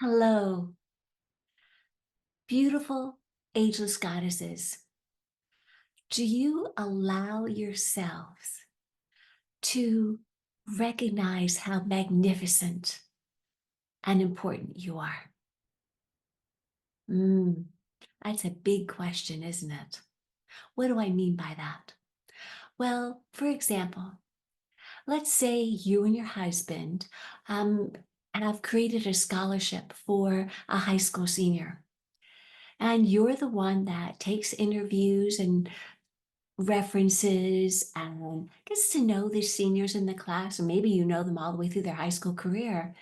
Hello, beautiful, ageless goddesses. Do you allow yourselves to recognize how magnificent and important you are? Mm, that's a big question, isn't it? What do I mean by that? Well, for example, let's say you and your husband um, have created a scholarship for a high school senior, and you're the one that takes interviews and references and gets to know the seniors in the class, or maybe you know them all the way through their high school career.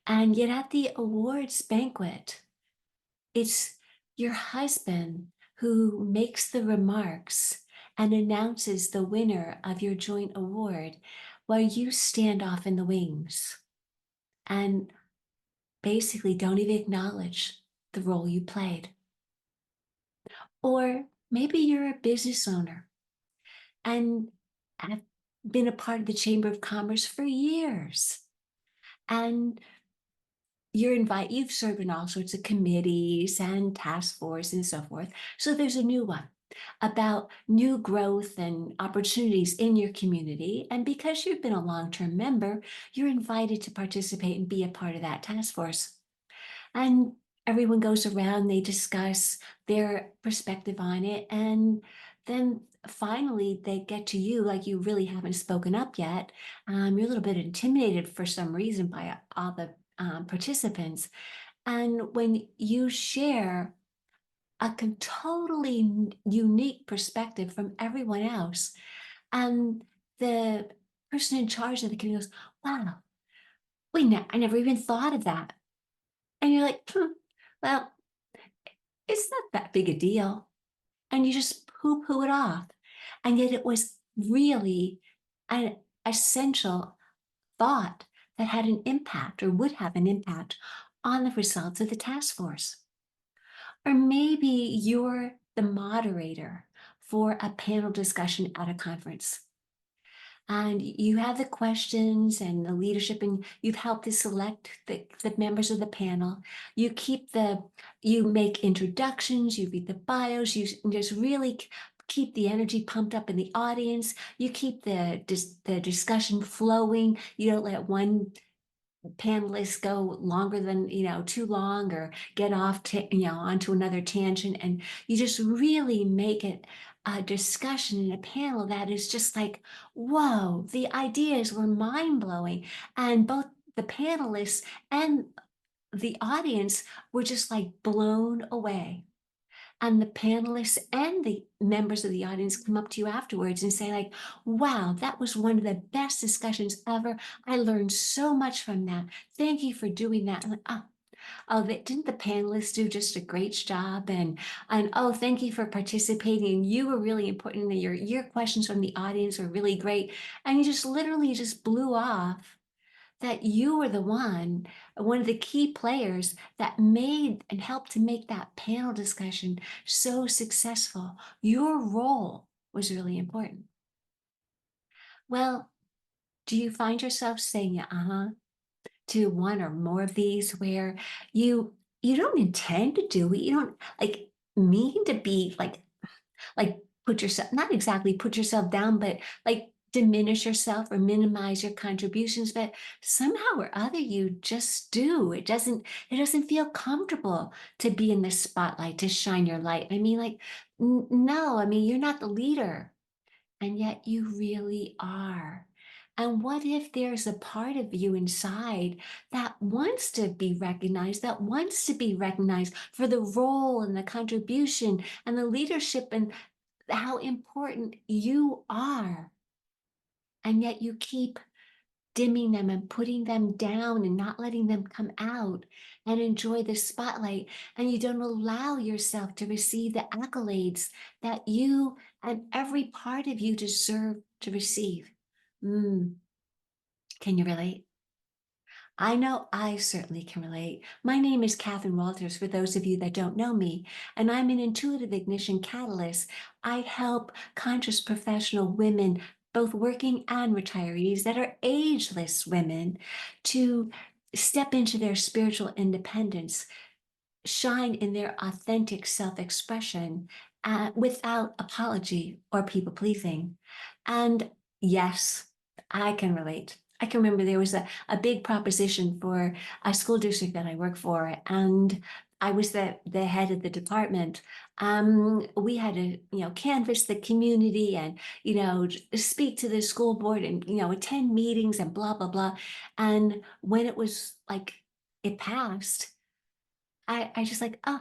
And yet at the awards banquet, it's your husband who makes the remarks and announces the winner of your joint award while you stand off in the wings and basically don't even acknowledge the role you played. Or maybe you're a business owner and have been a part of the Chamber of Commerce for years. And you've served in all sorts of committees and task force and so forth. So there's a new one about new growth and opportunities in your community. And because you've been a long-term member, you're invited to participate and be a part of that task force. And everyone goes around, they discuss their perspective on it. And then finally, they get to you like you really haven't spoken up yet. You're a little bit intimidated for some reason by all the participants. And when you share a totally unique perspective from everyone else, and the person in charge of the committee goes, wow, I never even thought of that. And you're like, well, it's not that big a deal. And you just poo poo it off. And yet it was really an essential thought that had an impact or would have an impact on the results of the task force. Or maybe you're the moderator for a panel discussion at a conference and you have the questions and the leadership, and you've helped to select the members of the panel. You make introductions, you read the bios, you just really keep the energy pumped up in the audience. You keep the discussion flowing. You don't let one panelists go longer than, too long or get off onto another tangent. And you just really make it a discussion in a panel that is just like, whoa, the ideas were mind blowing. And both the panelists and the audience were just like blown away. And the panelists and the members of the audience come up to you afterwards and say, like, wow, that was one of the best discussions ever. I learned so much from that. Thank you for doing that. I'm like, didn't the panelists do just a great job? And oh, thank you for participating. You were really important. And your questions from the audience were really great. And you just literally just blew off that you were one of the key players that made and helped to make that panel discussion so successful. Your role was really important. Well, do you find yourself saying uh-huh to one or more of these where you don't intend to do it? You don't like mean to be like put yourself, not exactly put yourself down, but like diminish yourself or minimize your contributions, but somehow or other you just do. It doesn't feel comfortable to be in the spotlight, to shine your light. I mean, like, no, I mean, you're not the leader, and yet you really are. And what if there's a part of you inside that wants to be recognized, that wants to be recognized for the role and the contribution and the leadership and how important you are. And yet you keep dimming them and putting them down and not letting them come out and enjoy the spotlight. And you don't allow yourself to receive the accolades that you and every part of you deserve to receive. Mm, can you relate? I know I certainly can relate. My name is Catherine Walters, for those of you that don't know me, and I'm an intuitive ignition catalyst. I help conscious professional women, both working and retirees that are ageless women, to step into their spiritual independence, shine in their authentic self-expression without apology or people pleasing. And yes, I can relate. I can remember there was a big proposition for a school district that I work for, and I was the head of the department. We had to, canvass the community and, speak to the school board and, attend meetings and blah, blah, blah. And when it was like, it passed, I just like, oh,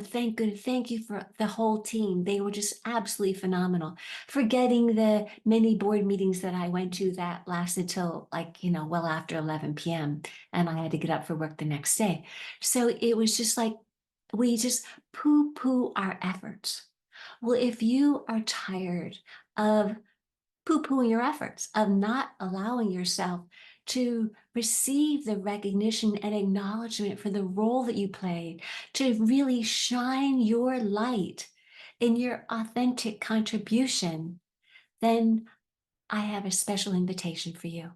thank goodness. Thank you for the whole team. They were just absolutely phenomenal. Forgetting the many board meetings that I went to that lasted till like, well after 11 p.m. and I had to get up for work the next day. So it was just like, we just poo-poo our efforts. Well, if you are tired of poo-pooing your efforts, of not allowing yourself to receive the recognition and acknowledgement for the role that you played, to really shine your light in your authentic contribution, then I have a special invitation for you.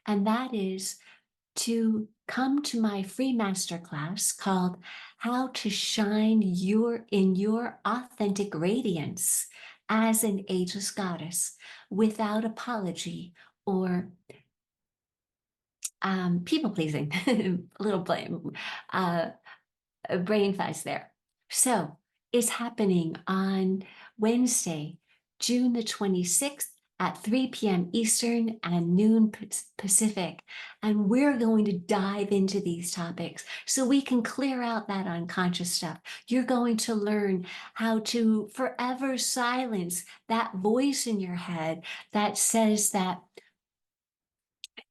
And that is to come to my free masterclass called How to Shine in Your Authentic Radiance as an Ageless Goddess without apology or people pleasing. A little blame. Brain fuzz there. So it's happening on Wednesday, June the 26th at 3 p.m. Eastern and noon Pacific. And we're going to dive into these topics so we can clear out that unconscious stuff. You're going to learn how to forever silence that voice in your head that says that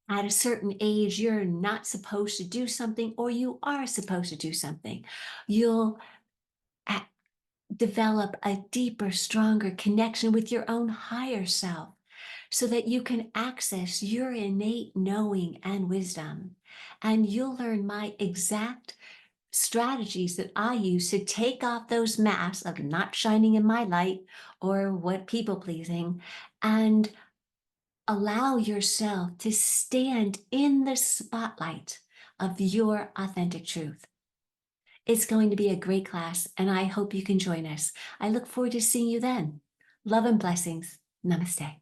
at a certain age, you're not supposed to do something or you are supposed to do something. You'll develop a deeper, stronger connection with your own higher self so that you can access your innate knowing and wisdom. And you'll learn my exact strategies that I use to take off those masks of not shining in my light or what people pleasing and allow yourself to stand in the spotlight of your authentic truth. It's going to be a great class, and I hope you can join us. I look forward to seeing you then. Love and blessings. Namaste.